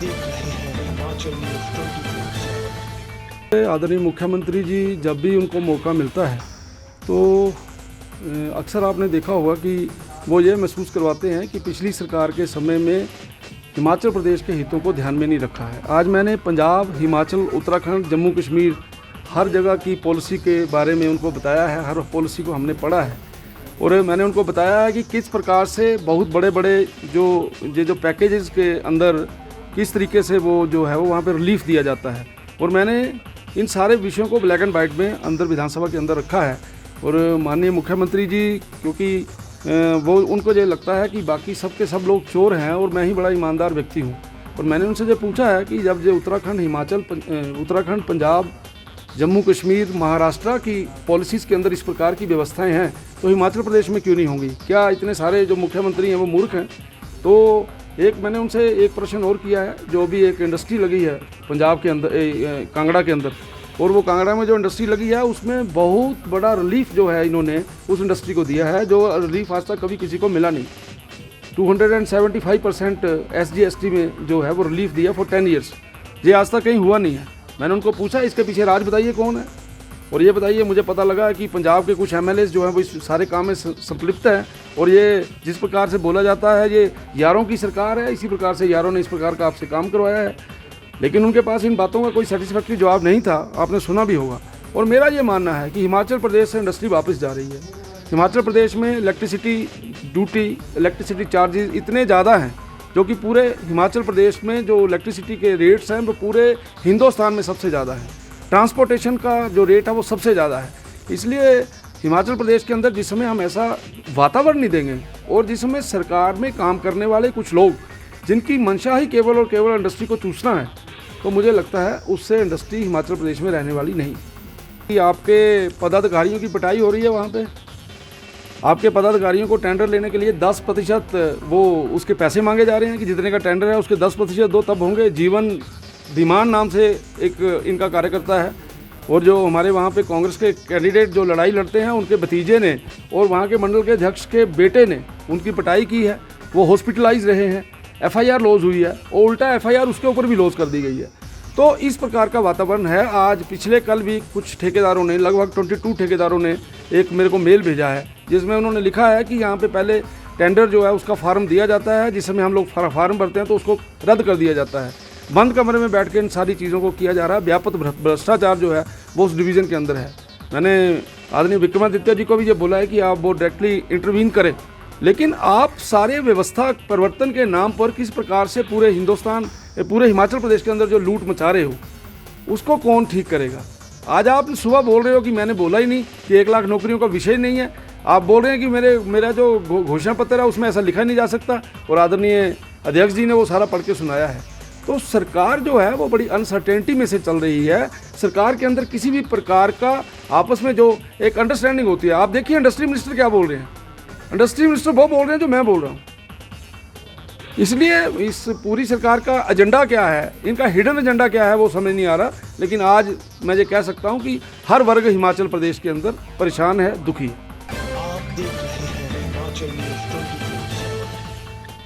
देख रहे हैं हिमाचल न्यूज़ 24/7। आदरणीय मुख्यमंत्री जी जब भी उनको मौका मिलता है तो अक्सर आपने देखा होगा कि वो ये महसूस करवाते हैं कि पिछली सरकार के समय में हिमाचल प्रदेश के हितों को ध्यान में नहीं रखा है। आज मैंने पंजाब, हिमाचल, उत्तराखंड, जम्मू कश्मीर हर जगह की पॉलिसी के बारे में उनको बताया है। हर पॉलिसी को हमने पढ़ा है और मैंने उनको बताया है कि किस प्रकार से बहुत बड़े बड़े जो पैकेजेस के अंदर किस तरीके से वो जो है वो वहाँ पे रिलीफ दिया जाता है। और मैंने इन सारे विषयों को ब्लैक एंड वाइट में अंदर विधानसभा के अंदर रखा है। और माननीय मुख्यमंत्री जी, क्योंकि वो उनको ये लगता है कि बाकी सब के सब लोग चोर हैं और मैं ही बड़ा ईमानदार व्यक्ति हूँ। और मैंने उनसे ये पूछा है कि जब ये उत्तराखंड, पंजाब, जम्मू कश्मीर, महाराष्ट्र की पॉलिसीज़ के अंदर इस प्रकार की व्यवस्थाएं हैं तो हिमाचल प्रदेश में क्यों नहीं होंगी? क्या इतने सारे जो मुख्यमंत्री हैं वो मूर्ख हैं? तो मैंने उनसे एक प्रश्न और किया है। जो भी एक इंडस्ट्री लगी है पंजाब के अंदर, कांगड़ा के अंदर, और वो कांगड़ा में जो इंडस्ट्री लगी है उसमें बहुत बड़ा रिलीफ जो है इन्होंने उस इंडस्ट्री को दिया है, जो रिलीफ आज तक कभी किसी को मिला नहीं। 275% SGST में जो है वो रिलीफ दिया फॉर 10 ईयर्स। ये आज तक कहीं हुआ नहीं है। मैंने उनको पूछा इसके पीछे राज बताइए कौन है, और ये बताइए। मुझे पता लगा कि पंजाब के कुछ MLAs जो हैं वो इस सारे काम में संलिप्त हैं। और ये जिस प्रकार से बोला जाता है ये यारों की सरकार है, इसी प्रकार से यारों ने इस प्रकार का आपसे काम करवाया है, लेकिन उनके पास इन बातों का कोई सेटिस्फैक्ट्री जवाब नहीं था। आपने सुना भी होगा। और मेरा ये मानना है कि हिमाचल प्रदेश से इंडस्ट्री वापस जा रही है। हिमाचल प्रदेश में इलेक्ट्रिसिटी ड्यूटी, इलेक्ट्रिसिटी चार्जेस इतने ज़्यादा हैं जो कि पूरे हिमाचल प्रदेश में जो इलेक्ट्रिसिटी के रेट्स हैं वो पूरे हिंदुस्तान में सबसे ज़्यादा है। ट्रांसपोर्टेशन का जो रेट है वो सबसे ज़्यादा है। इसलिए हिमाचल प्रदेश के अंदर जिस समय हम ऐसा वातावरण नहीं देंगे और जिस समय सरकार में काम करने वाले कुछ लोग जिनकी मंशा ही केवल और केवल इंडस्ट्री को चूसना है, तो मुझे लगता है उससे इंडस्ट्री हिमाचल प्रदेश में रहने वाली नहीं। कि आपके पदाधिकारियों की पिटाई हो रही है वहाँ पे, आपके पदाधिकारियों को टेंडर लेने के लिए 10% वो उसके पैसे मांगे जा रहे हैं कि जितने का टेंडर है उसके 10% दो तब होंगे। जीवन धीमान नाम से एक इनका कार्यकर्ता है, और जो हमारे वहाँ पे कांग्रेस के कैंडिडेट जो लड़ाई लड़ते हैं उनके भतीजे ने और वहाँ के मंडल के अध्यक्ष के बेटे ने उनकी पिटाई की है। वो हॉस्पिटलाइज रहे हैं, FIR लॉज हुई है और उल्टा FIR उसके ऊपर भी लॉज कर दी गई है। तो इस प्रकार का वातावरण है। आज पिछले कल भी कुछ ठेकेदारों ने, लगभग 22 ठेकेदारों ने एक मेरे को मेल भेजा है जिसमें उन्होंने लिखा है कि यहाँ पे पहले टेंडर जो है उसका फार्म दिया जाता है, जिस समय हम लोग फार्म भरते हैं तो उसको रद्द कर दिया जाता है। बंद कमरे में बैठ के इन सारी चीज़ों को किया जा रहा है। व्यापक भ्रष्टाचार जो है वो उस डिवीज़न के अंदर है। मैंने आदरणीय विक्रमादित्य जी को भी ये बोला है कि आप वो डायरेक्टली इंटरवीन करें, लेकिन आप सारे व्यवस्था परिवर्तन के नाम पर किस प्रकार से पूरे हिमाचल प्रदेश के अंदर जो लूट मचा रहे हो उसको कौन ठीक करेगा? आज आप सुबह बोल रहे हो कि मैंने बोला ही नहीं कि 1 लाख नौकरियों का विषय नहीं है। आप बोल रहे हैं कि मेरा जो घोषणा पत्र है उसमें ऐसा लिखा नहीं जा सकता, और आदरणीय अध्यक्ष जी ने वो सारा पढ़ के सुनाया है। तो सरकार जो है वो बड़ी अनसर्टेनिटी में से चल रही है। सरकार के अंदर किसी भी प्रकार का आपस में जो एक अंडरस्टैंडिंग होती है, आप देखिए इंडस्ट्री मिनिस्टर क्या बोल रहे हैं। इंडस्ट्री मिनिस्टर वो बोल रहे हैं जो मैं बोल रहा हूँ। इसलिए इस पूरी सरकार का एजेंडा क्या है, इनका हिडन एजेंडा क्या है वो समझ नहीं आ रहा। लेकिन आज मैं ये कह सकता हूँ कि हर वर्ग हिमाचल प्रदेश के अंदर परेशान है, दुखी है। आप देख रहे हैं